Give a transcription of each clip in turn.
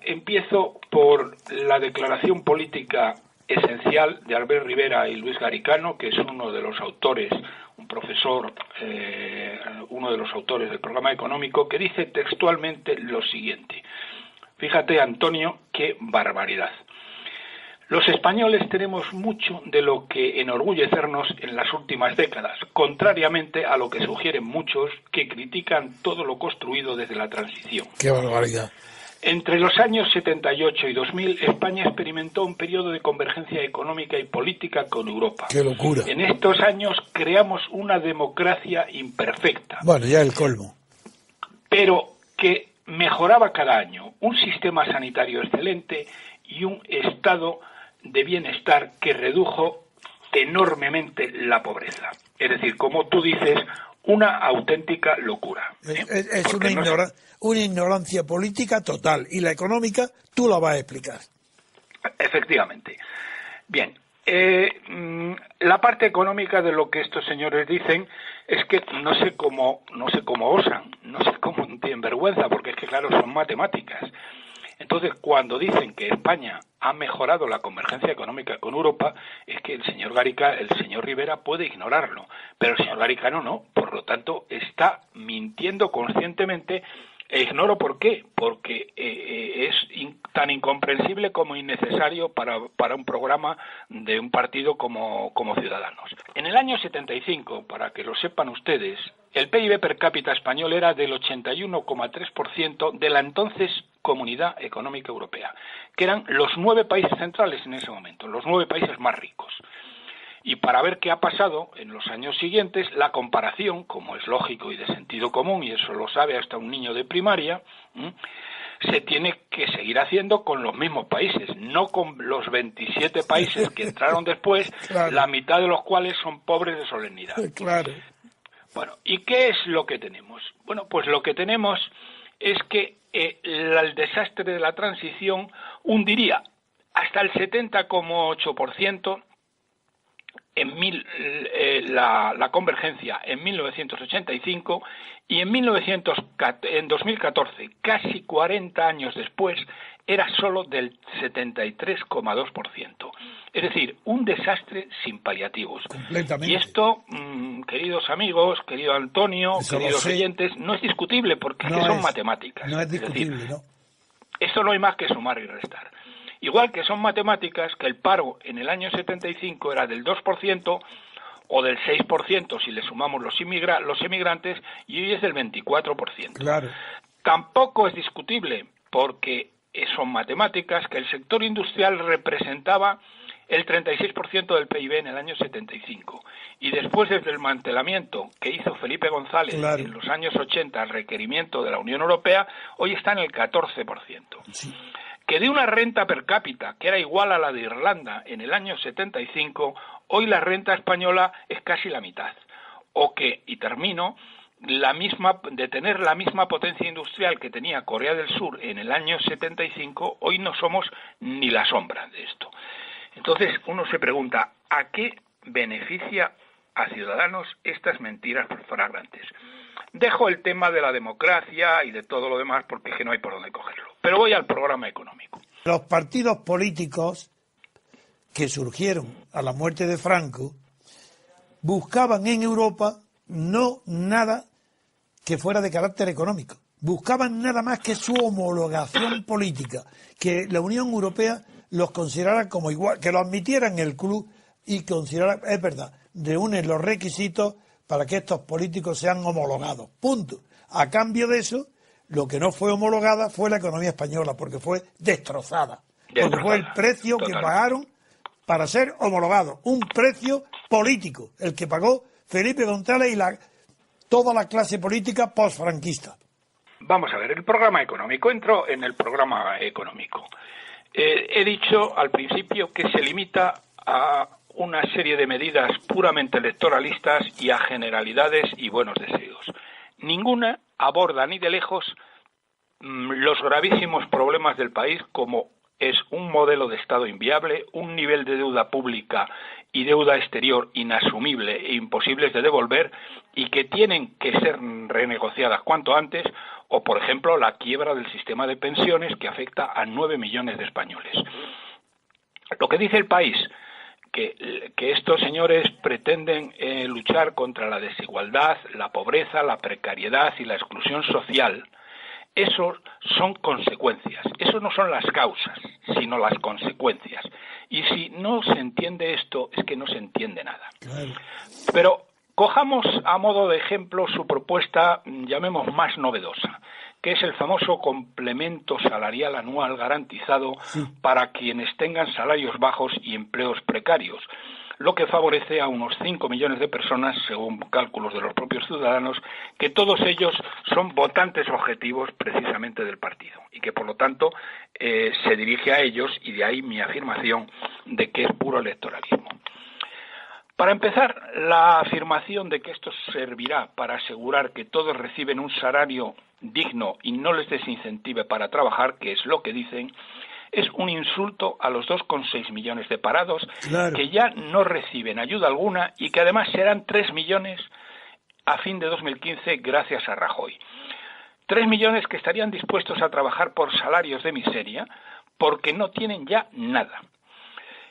empiezo por la declaración política esencial de Albert Rivera y Luis Garicano, que es uno de los autores, un profesor, uno de los autores del programa económico, que dice textualmente lo siguiente. Fíjate, Antonio, qué barbaridad. Los españoles tenemos mucho de lo que enorgullecernos en las últimas décadas, contrariamente a lo que sugieren muchos que critican todo lo construido desde la transición. ¡Qué barbaridad! Entre los años 78 y 2000, España experimentó un periodo de convergencia económica y política con Europa. ¡Qué locura! En estos años creamos una democracia imperfecta. Bueno, ya el colmo. Pero que mejoraba cada año, un sistema sanitario excelente y un estado de bienestar que redujo enormemente la pobreza. Es decir, como tú dices, una auténtica locura. Es una ignorancia política total, y la económica tú la vas a explicar. Efectivamente. Bien, la parte económica de lo que estos señores dicen es que no sé cómo osan, no sé cómo tienen vergüenza, porque es que claro, son matemáticas. Entonces, cuando dicen que España ha mejorado la convergencia económica con Europa, es que el señor Rivera puede ignorarlo, pero el señor Garicano no. Por lo tanto, está mintiendo conscientemente. E ignoro por qué, porque es tan incomprensible como innecesario para un programa de un partido como Ciudadanos. En el año 75, para que lo sepan ustedes, el PIB per cápita español era del 81,3% de la entonces Comunidad Económica Europea, que eran los 9 países centrales en ese momento, los 9 países más ricos. Y para ver qué ha pasado en los años siguientes, la comparación, como es lógico y de sentido común, y eso lo sabe hasta un niño de primaria, se tiene que seguir haciendo con los mismos países, no con los 27 países que entraron después, claro, la mitad de los cuales son pobres de solemnidad. Claro. Bueno, ¿y qué es lo que tenemos? Bueno, pues lo que tenemos es que el desastre de la transición hundiría hasta el 70,8% la convergencia en 1985 y en 2014, casi 40 años después, era solo del 73,2%. Es decir, un desastre sin paliativos. Completamente. Y esto, queridos amigos, querido Antonio, eso queridos oyentes, no es discutible porque no son matemáticas. No es discutible, decir, ¿no? Esto no hay más que sumar y restar. Igual que son matemáticas que el paro en el año 75 era del 2% o del 6% si le sumamos los emigrantes, y hoy es del 24%. Claro. Tampoco es discutible, porque son matemáticas, que el sector industrial representaba el 36% del PIB en el año 75. Y después del desmantelamiento que hizo Felipe González en los años 80 al requerimiento de la Unión Europea, hoy está en el 14%. Sí. Que de una renta per cápita que era igual a la de Irlanda en el año 75, hoy la renta española es casi la mitad. O que, y termino, de tener la misma potencia industrial que tenía Corea del Sur en el año 75, hoy no somos ni la sombra de esto. Entonces uno se pregunta, ¿a qué beneficia a Ciudadanos estas mentiras flagrantes? Dejo el tema de la democracia y de todo lo demás porque es que no hay por dónde cogerlo. Pero voy al programa económico. Los partidos políticos que surgieron a la muerte de Franco buscaban en Europa no nada que fuera de carácter económico. Buscaban nada más que su homologación política, que la Unión Europea los considerara como igual, que lo admitieran en el club y considerara, es verdad, reúnen los requisitos para que estos políticos sean homologados. Punto. A cambio de eso, lo que no fue homologada fue la economía española, porque fue destrozada. Porque fue el precio que pagaron para ser homologados. Un precio político, el que pagó Felipe González y toda la clase política postfranquista. Vamos a ver, el programa económico. Entro en el programa económico. He dicho al principio que se limita a una serie de medidas puramente electoralistas y a generalidades y buenos deseos. Ninguna aborda ni de lejos los gravísimos problemas del país, como es un modelo de Estado inviable, un nivel de deuda pública y deuda exterior inasumible e imposibles de devolver y que tienen que ser renegociadas cuanto antes, o por ejemplo la quiebra del sistema de pensiones que afecta a 9 millones de españoles. Lo que dice El País, que estos señores pretenden luchar contra la desigualdad, la pobreza, la precariedad y la exclusión social, eso son consecuencias, eso no son las causas, sino las consecuencias. Y si no se entiende esto, es que no se entiende nada. Claro. Pero cojamos a modo de ejemplo su propuesta, llamemos más novedosa, que es el famoso complemento salarial anual garantizado para quienes tengan salarios bajos y empleos precarios, lo que favorece a unos 5 millones de personas, según cálculos de los propios ciudadanos, que todos ellos son votantes objetivos precisamente del partido y que, por lo tanto, se dirige a ellos, y de ahí mi afirmación de que es puro electoralismo. Para empezar, la afirmación de que esto servirá para asegurar que todos reciben un salario digno y no les desincentive para trabajar, que es lo que dicen, es un insulto a los 2,6 millones de parados, claro, que ya no reciben ayuda alguna y que además serán 3 millones a fin de 2015 gracias a Rajoy. 3 millones que estarían dispuestos a trabajar por salarios de miseria porque no tienen ya nada.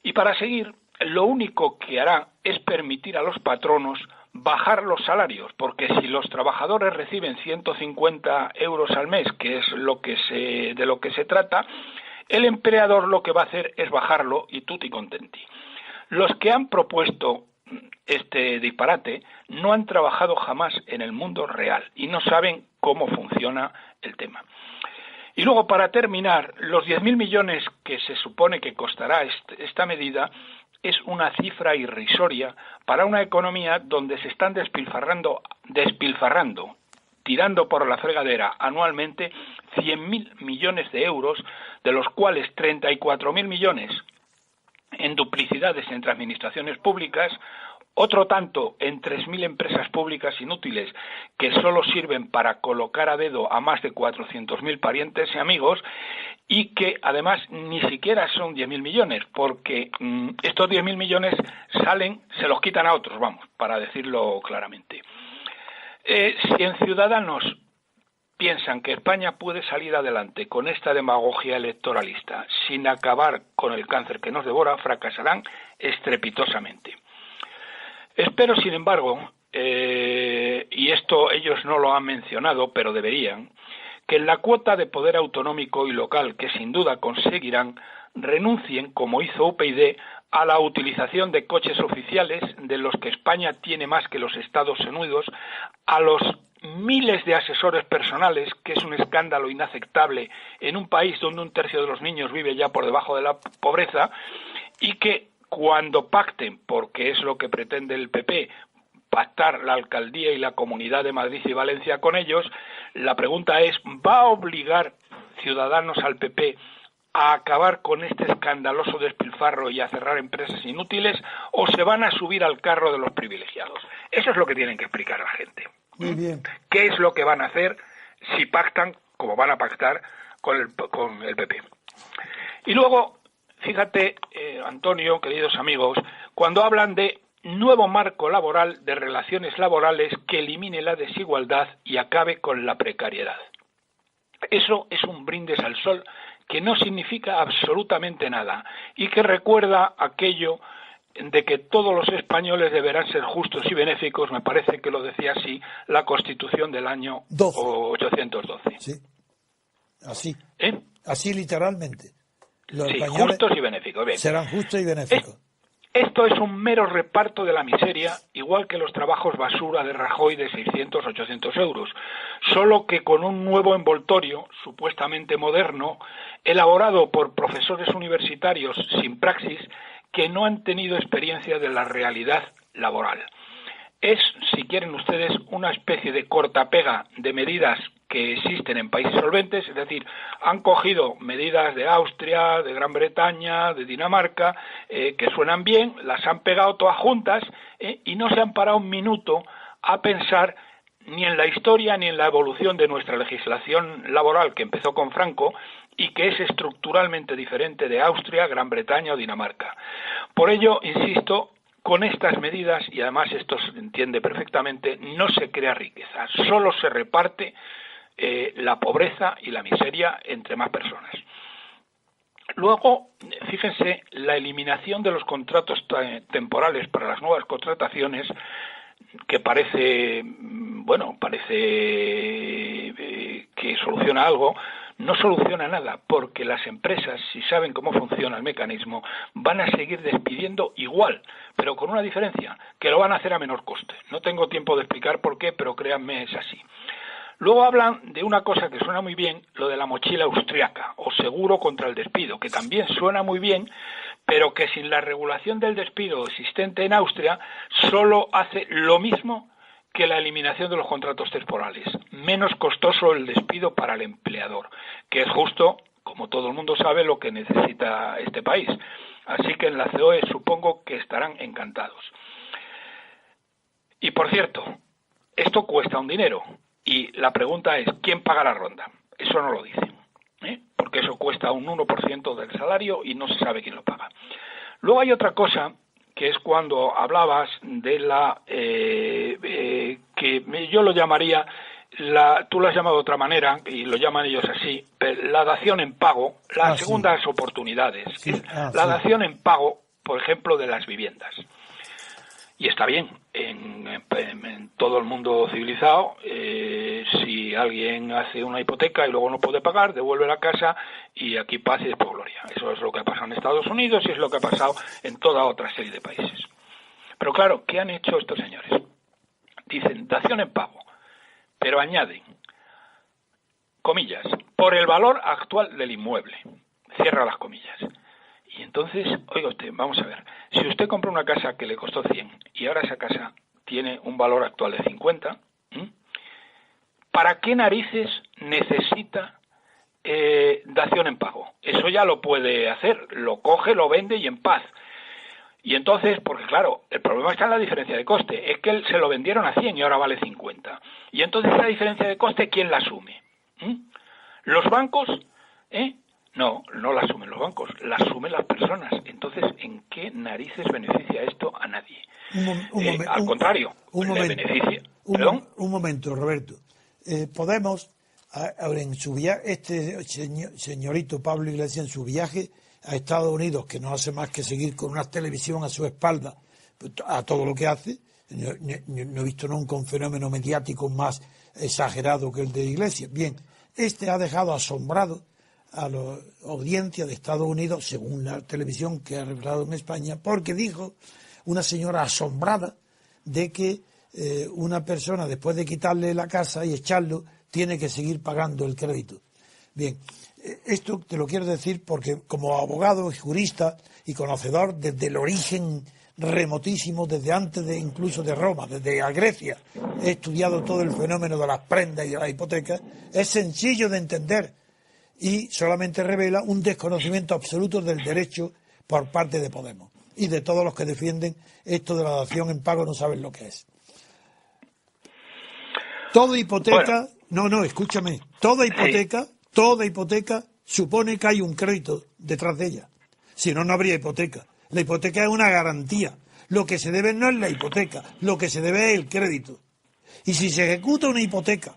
Y para seguir, lo único que hará es permitir a los patronos bajar los salarios, porque si los trabajadores reciben 150 euros al mes, que es de lo que se trata, el empleador lo que va a hacer es bajarlo y tutti contenti. Los que han propuesto este disparate no han trabajado jamás en el mundo real y no saben cómo funciona el tema. Y luego, para terminar, los 10.000 millones que se supone que costará esta medida es una cifra irrisoria para una economía donde se están despilfarrando, tirando por la fregadera anualmente 100.000 millones de euros, de los cuales 34.000 millones en duplicidades entre administraciones públicas, otro tanto en 3.000 empresas públicas inútiles que solo sirven para colocar a dedo a más de 400.000 parientes y amigos, y que además ni siquiera son 10.000 millones, porque estos 10.000 millones se los quitan a otros, para decirlo claramente. Si en Ciudadanos piensan que España puede salir adelante con esta demagogia electoralista sin acabar con el cáncer que nos devora, fracasarán estrepitosamente. Espero, sin embargo, y esto ellos no lo han mencionado, pero deberían, que en la cuota de poder autonómico y local que sin duda conseguirán, renuncien, como hizo UPyD, a la utilización de coches oficiales, de los que España tiene más que los Estados Unidos, a los miles de asesores personales, que es un escándalo inaceptable en un país donde 1/3 de los niños vive ya por debajo de la pobreza, y que cuando pacten, porque es lo que pretende el PP, pactar la alcaldía y la Comunidad de Madrid y Valencia con ellos, la pregunta es, ¿va a obligar Ciudadanos al PP a acabar con este escandaloso despilfarro y a cerrar empresas inútiles, o se van a subir al carro de los privilegiados? Eso es lo que tienen que explicar a la gente. Muy bien. ¿Qué es lo que van a hacer si pactan, como van a pactar, con el PP? Y luego, fíjate, Antonio, queridos amigos, cuando hablan de nuevo marco laboral de relaciones laborales que elimine la desigualdad y acabe con la precariedad. Eso es un brindis al sol que no significa absolutamente nada y que recuerda aquello de que todos los españoles deberán ser justos y benéficos, me parece que lo decía así la Constitución del año 812. Sí, así. Así literalmente. Los españoles justos y benéficos. Bien. Serán justos y benéficos. Esto es un mero reparto de la miseria, igual que los trabajos basura de Rajoy de 600, 800 euros, solo que con un nuevo envoltorio, supuestamente moderno, elaborado por profesores universitarios sin praxis que no han tenido experiencia de la realidad laboral. Es, si quieren ustedes, una especie de cortapega de medidas que existen en países solventes, es decir, han cogido medidas de Austria, de Gran Bretaña, de Dinamarca, que suenan bien, las han pegado todas juntas y no se han parado un minuto a pensar ni en la historia ni en la evolución de nuestra legislación laboral, que empezó con Franco y que es estructuralmente diferente de Austria, Gran Bretaña o Dinamarca. Por ello, insisto, con estas medidas, y además esto se entiende perfectamente, no se crea riqueza, solo se reparte la pobreza y la miseria entre más personas. Luego, fíjense, la eliminación de los contratos temporales para las nuevas contrataciones, que parece que soluciona algo, no soluciona nada, porque las empresas, si saben cómo funciona el mecanismo, van a seguir despidiendo igual, pero con una diferencia, que lo van a hacer a menor coste. No tengo tiempo de explicar por qué, pero créanme, es así. Luego hablan de una cosa que suena muy bien, lo de la mochila austriaca, o seguro contra el despido, que también suena muy bien, pero que sin la regulación del despido existente en Austria, solo hace lo mismo que la eliminación de los contratos temporales. Menos costoso el despido para el empleador, que es justo, como todo el mundo sabe, lo que necesita este país. Así que en la COE supongo que estarán encantados. Y por cierto, esto cuesta un dinero. Y la pregunta es, ¿quién paga la ronda? Eso no lo dicen, porque eso cuesta un 1% del salario y no se sabe quién lo paga. Luego hay otra cosa, que es cuando hablabas de la, que yo lo llamaría, tú lo has llamado de otra manera, y lo llaman ellos así, la dación en pago, las segundas oportunidades, la dación en pago, por ejemplo, de las viviendas. Y está bien, en todo el mundo civilizado, si alguien hace una hipoteca y luego no puede pagar, devuelve la casa y aquí paz y después gloria. Eso es lo que ha pasado en Estados Unidos y es lo que ha pasado en toda otra serie de países. Pero claro, ¿qué han hecho estos señores? Dicen, dación en pago, pero añaden, comillas, por el valor actual del inmueble. Cierra las comillas. Y entonces, oiga usted, vamos a ver, si usted compra una casa que le costó 100 y ahora esa casa tiene un valor actual de 50, ¿para qué narices necesita dación en pago? Eso ya lo puede hacer, lo coge, lo vende y en paz. Y entonces, porque claro, el problema está en la diferencia de coste, es que se lo vendieron a 100 y ahora vale 50. Y entonces esa diferencia de coste, ¿quién la asume? ¿Los bancos? No la asumen los bancos, la asumen las personas. Entonces, ¿en qué narices beneficia esto a nadie? Al contrario, le beneficia. Un momento, Roberto. Podemos, ahora en su viaje, este señorito Pablo Iglesias, en su viaje a Estados Unidos, que no hace más que seguir con una televisión a su espalda a todo lo que hace, no he visto nunca un fenómeno mediático más exagerado que el de Iglesias. Bien, este ha dejado asombrado a la audiencia de Estados Unidos, según la televisión que ha revelado en España, porque dijo una señora asombrada de que una persona, después de quitarle la casa y echarlo, tiene que seguir pagando el crédito. Bien, esto te lo quiero decir porque como abogado y jurista y conocedor desde el origen remotísimo, desde antes de incluso de Roma, desde Grecia, he estudiado todo el fenómeno de las prendas y de las hipotecas, es sencillo de entender y solamente revela un desconocimiento absoluto del derecho por parte de Podemos y de todos los que defienden esto de la dación en pago, no saben lo que es. Toda hipoteca, escúchame, toda hipoteca supone que hay un crédito detrás de ella. Si no, no habría hipoteca. La hipoteca es una garantía. Lo que se debe no es la hipoteca, lo que se debe es el crédito. Y si se ejecuta una hipoteca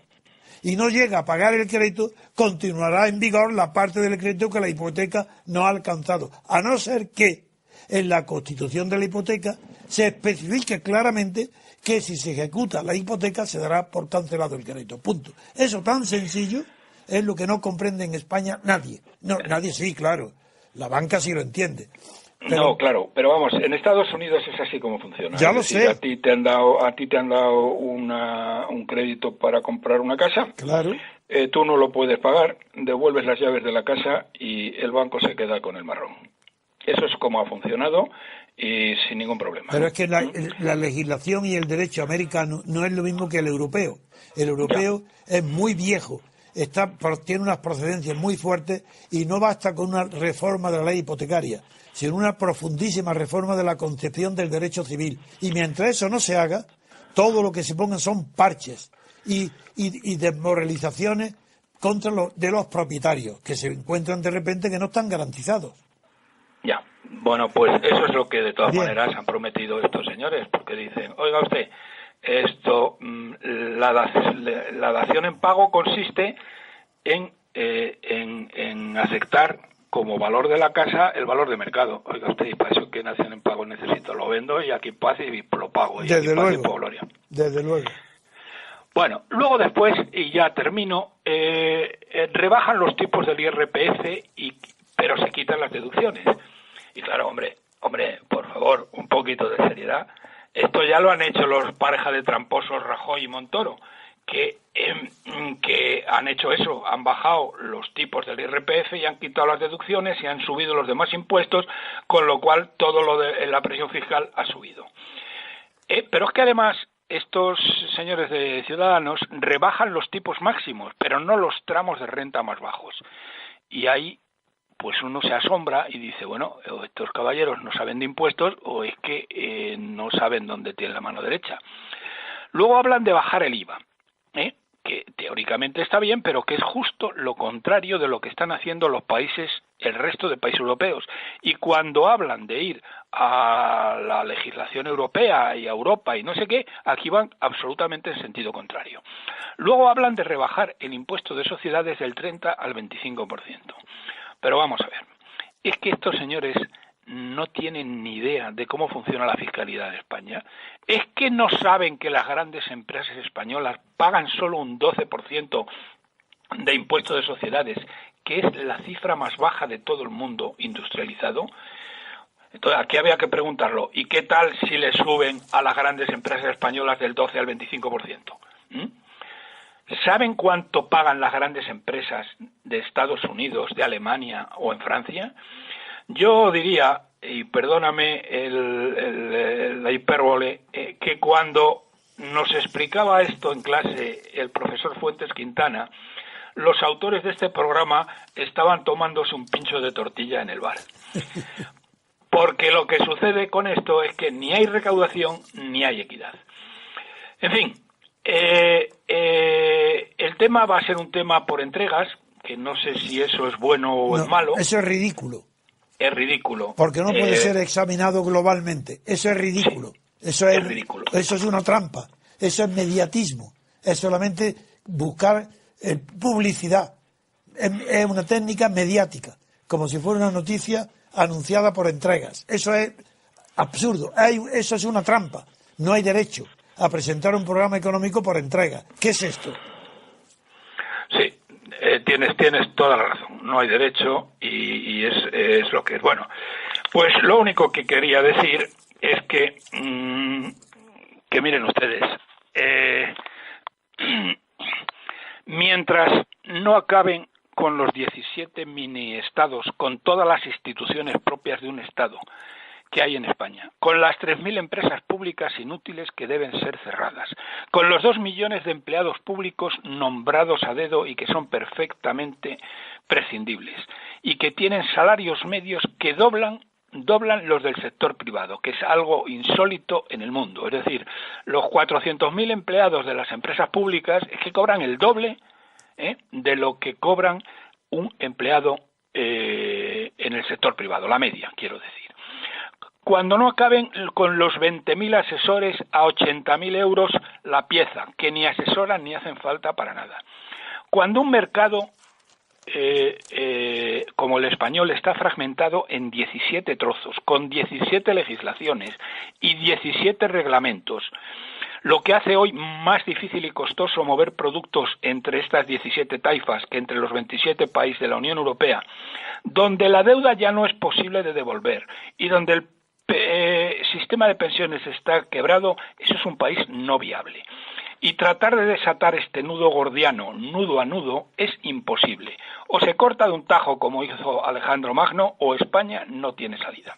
y no llega a pagar el crédito, continuará en vigor la parte del crédito que la hipoteca no ha alcanzado, a no ser que en la Constitución de la hipoteca se especifique claramente que si se ejecuta la hipoteca se dará por cancelado el crédito. Punto. Eso tan sencillo es lo que no comprende en España nadie. No, nadie sí, claro. La banca sí lo entiende. Pero, no, claro, pero vamos, en Estados Unidos es así como funciona. Ya lo sé. A ti te han dado un crédito para comprar una casa. Claro. Tú no lo puedes pagar, devuelves las llaves de la casa y el banco se queda con el marrón. Eso es como ha funcionado y sin ningún problema. Pero es que la legislación y el derecho americano no es lo mismo que el europeo. El europeo es muy viejo, tiene unas procedencias muy fuertes y no basta con una reforma de la ley hipotecaria, sino una profundísima reforma de la concepción del derecho civil. Y mientras eso no se haga, todo lo que se pongan son parches y desmoralizaciones contra de los propietarios, que se encuentran de repente que no están garantizados. Ya, bueno, pues eso es lo que de todas Bien. maneras han prometido estos señores, porque dicen, oiga usted, esto, la dación en pago consiste en aceptar como valor de la casa el valor de mercado. Oiga usted, y para eso que dación en pago necesito, lo vendo y aquí paz y lo pago. Y Desde aquí paz luego, y por gloria. desde luego. Bueno, luego después, y ya termino, rebajan los tipos del IRPF, pero se quitan las deducciones. Y claro, hombre, por favor, un poquito de seriedad. Esto ya lo han hecho los pareja de tramposos Rajoy y Montoro, que han hecho eso, han bajado los tipos del IRPF y han quitado las deducciones y han subido los demás impuestos, con lo cual todo lo de la presión fiscal ha subido. Pero es que además estos señores de Ciudadanos rebajan los tipos máximos, pero no los tramos de renta más bajos. Y ahí pues uno se asombra y dice, bueno, o estos caballeros no saben de impuestos o es que no saben dónde tienen la mano derecha. Luego hablan de bajar el IVA, que teóricamente está bien, pero que es justo lo contrario de lo que están haciendo el resto de países europeos. Y cuando hablan de ir a la legislación europea y a Europa y no sé qué, aquí van absolutamente en sentido contrario. Luego hablan de rebajar el impuesto de sociedades del 30 al 25%. Pero vamos a ver, es que estos señores no tienen ni idea de cómo funciona la fiscalidad en España. Es que no saben que las grandes empresas españolas pagan solo un 12% de impuesto de sociedades, que es la cifra más baja de todo el mundo industrializado. Entonces, aquí había que preguntarlo, ¿y qué tal si le suben a las grandes empresas españolas del 12 al 25%? ¿Saben cuánto pagan las grandes empresas de Estados Unidos, de Alemania o en Francia? Yo diría, y perdóname la hipérbole, que cuando nos explicaba esto en clase el profesor Fuentes Quintana, los autores de este programa estaban tomándose un pincho de tortilla en el bar. Porque lo que sucede con esto es que ni hay recaudación ni hay equidad. En fin, el tema va a ser un tema por entregas, que no sé si eso es bueno o es malo. Eso es ridículo. Es ridículo. Porque no puede ser examinado globalmente. Eso es ridículo. Sí, eso es ridículo. Eso es una trampa. Eso es mediatismo. Es solamente buscar publicidad. Es una técnica mediática, como si fuera una noticia anunciada por entregas. Eso es absurdo. Eso es una trampa. No hay derecho a presentar un programa económico por entrega. ¿Qué es esto? Sí, tienes toda la razón. No hay derecho y es lo que es. Bueno, pues lo único que quería decir es que miren ustedes, mientras no acaben con los 17 mini-estados, con todas las instituciones propias de un estado que hay en España, con las 3.000 empresas públicas inútiles que deben ser cerradas, con los 2 millones de empleados públicos nombrados a dedo y que son perfectamente prescindibles, y que tienen salarios medios que doblan los del sector privado, que es algo insólito en el mundo. Es decir, los 400.000 empleados de las empresas públicas es que cobran el doble de lo que cobran un empleado en el sector privado, la media, quiero decir. Cuando no acaben con los 20.000 asesores a 80.000 euros la pieza, que ni asesoran ni hacen falta para nada. Cuando un mercado como el español está fragmentado en 17 trozos, con 17 legislaciones y 17 reglamentos, lo que hace hoy más difícil y costoso mover productos entre estas 17 taifas que entre los 27 países de la Unión Europea, donde la deuda ya no es posible de devolver y donde el sistema de pensiones está quebrado, eso es un país no viable. Y tratar de desatar este nudo gordiano, nudo a nudo, es imposible. O se corta de un tajo como hizo Alejandro Magno, o España no tiene salida.